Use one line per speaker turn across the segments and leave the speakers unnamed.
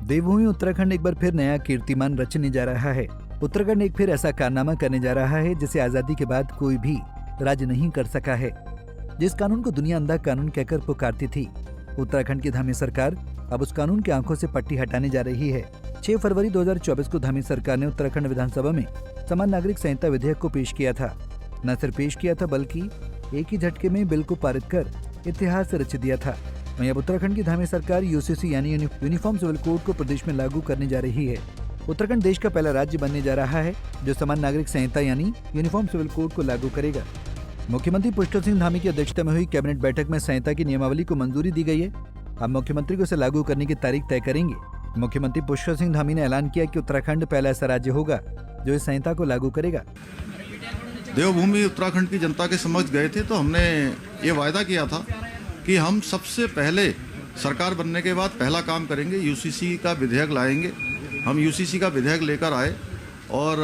देवभूमि उत्तराखंड एक बार फिर नया कीर्तिमान रचने जा रहा है। उत्तराखंड एक फिर ऐसा कारनामा करने जा रहा है जिसे आजादी के बाद कोई भी राज्य नहीं कर सका है। जिस कानून को दुनिया अंधा कानून कहकर पुकारती थी, उत्तराखंड की धामी सरकार अब उस कानून की आंखों से पट्टी हटाने जा रही है। 6 फरवरी 2024 को धामी सरकार ने उत्तराखंड विधानसभा में समान नागरिक संहिता विधेयक को पेश किया था। न सिर्फ पेश किया था बल्कि एक ही झटके में बिल को पारित कर इतिहास रच दिया था। वहीं अब उत्तराखंड की धामी सरकार यूसीसी यानी यूनिफॉर्म सिविल कोड को प्रदेश में लागू करने जा रही है। उत्तराखंड देश का पहला राज्य बनने जा रहा है जो समान नागरिक संहिता यानी यूनिफॉर्म सिविल कोड को लागू करेगा। मुख्यमंत्री पुष्कर सिंह धामी की अध्यक्षता में हुई कैबिनेट बैठक में संहिता की नियमावली को मंजूरी दी गई है। अब मुख्यमंत्री को इसे लागू करने की तारीख तय करेंगे। मुख्यमंत्री पुष्कर सिंह धामी ने ऐलान किया कि उत्तराखंड पहला ऐसा राज्य होगा जो इस संहिता को लागू करेगा।
देवभूमि उत्तराखंड की जनता के समक्ष गए थे तो हमने ये वायदा किया था कि हम सबसे पहले सरकार बनने के बाद पहला काम करेंगे, यूसीसी का विधेयक लाएंगे। हम यूसीसी का विधेयक लेकर आए और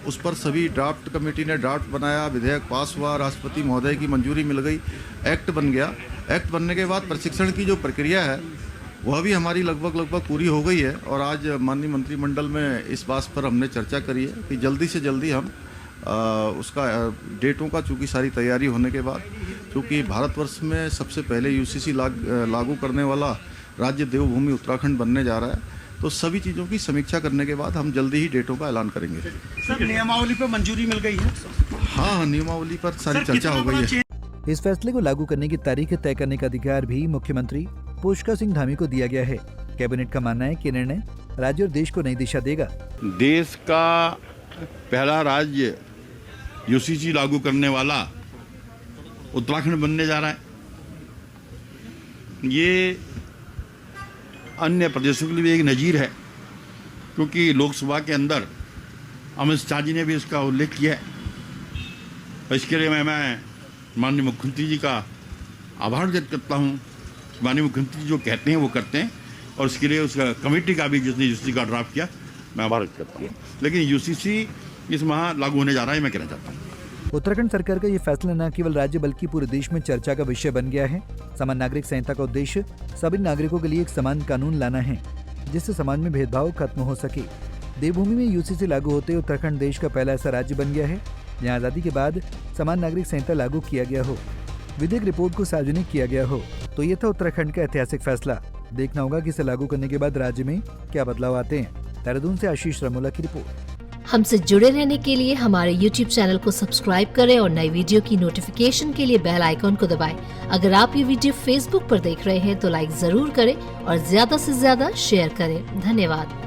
उस पर सभी ड्राफ्ट कमेटी ने ड्राफ्ट बनाया, विधेयक पास हुआ, राष्ट्रपति महोदय की मंजूरी मिल गई, एक्ट बन गया। एक्ट बनने के बाद प्रशिक्षण की जो प्रक्रिया है वह भी हमारी लगभग पूरी हो गई है और आज माननीय मंत्रिमंडल में इस बात पर हमने चर्चा करी है कि जल्दी से जल्दी हम उसका डेटों का चूँकि सारी तैयारी होने के बाद, क्योंकि भारतवर्ष में सबसे पहले यूसीसी लागू करने वाला राज्य देवभूमि उत्तराखंड बनने जा रहा है, तो सभी चीज़ों की समीक्षा करने के बाद हम जल्दी ही डेटों का ऐलान करेंगे।
सर, नियमावली पर मंजूरी मिल गई है?
हाँ, नियमावली पर सारी चर्चा हो गई है।
इस फैसले को लागू करने की तारीख तय करने का अधिकार भी मुख्यमंत्री पुष्कर सिंह धामी को दिया गया है। कैबिनेट का मानना है कि निर्णय राज्य और देश को नई दिशा देगा।
देश का पहला राज्य यूसीसी लागू करने वाला उत्तराखंड बनने जा रहा है। ये अन्य प्रदेशों के लिए भी एक नजीर है, क्योंकि लोकसभा के अंदर अमित शाह जी ने भी इसका उल्लेख किया है। इसके लिए मैं माननीय मुख्यमंत्री जी का आभार व्यक्त करता हूँ। माननीय मुख्यमंत्री जी जो कहते हैं वो करते हैं और इसके लिए उसका कमेटी का भी जिसने यूसीसी का ड्राफ्ट किया, मैं आभार व्यक्त करता हूँ। लेकिन यूसीसी इस माह लागू होने जा रहा है, मैं कहना चाहता हूँ।
उत्तराखंड सरकार का ये फैसला न केवल राज्य बल्कि पूरे देश में चर्चा का विषय बन गया है। समान नागरिक संहिता का उद्देश्य सभी नागरिकों के लिए एक समान कानून लाना है जिससे समाज में भेदभाव खत्म हो सके। देवभूमि में यूसीसी लागू होते उत्तराखंड देश का पहला ऐसा राज्य बन गया है जहाँ आजादी के बाद समान नागरिक संहिता लागू किया गया हो, विधेयक रिपोर्ट को सार्वजनिक किया गया हो। तो ये था उत्तराखंड का ऐतिहासिक फैसला। देखना होगा कि इसे लागू करने के बाद राज्य में क्या बदलाव आते हैं। देहरादून से आशीष रमोला की रिपोर्ट।
हमसे जुड़े रहने के लिए हमारे YouTube चैनल को सब्सक्राइब करें और नई वीडियो की नोटिफिकेशन के लिए बेल आइकॉन को दबाएं। अगर आप ये वीडियो Facebook पर देख रहे हैं तो लाइक जरूर करें और ज्यादा से ज्यादा शेयर करें। धन्यवाद।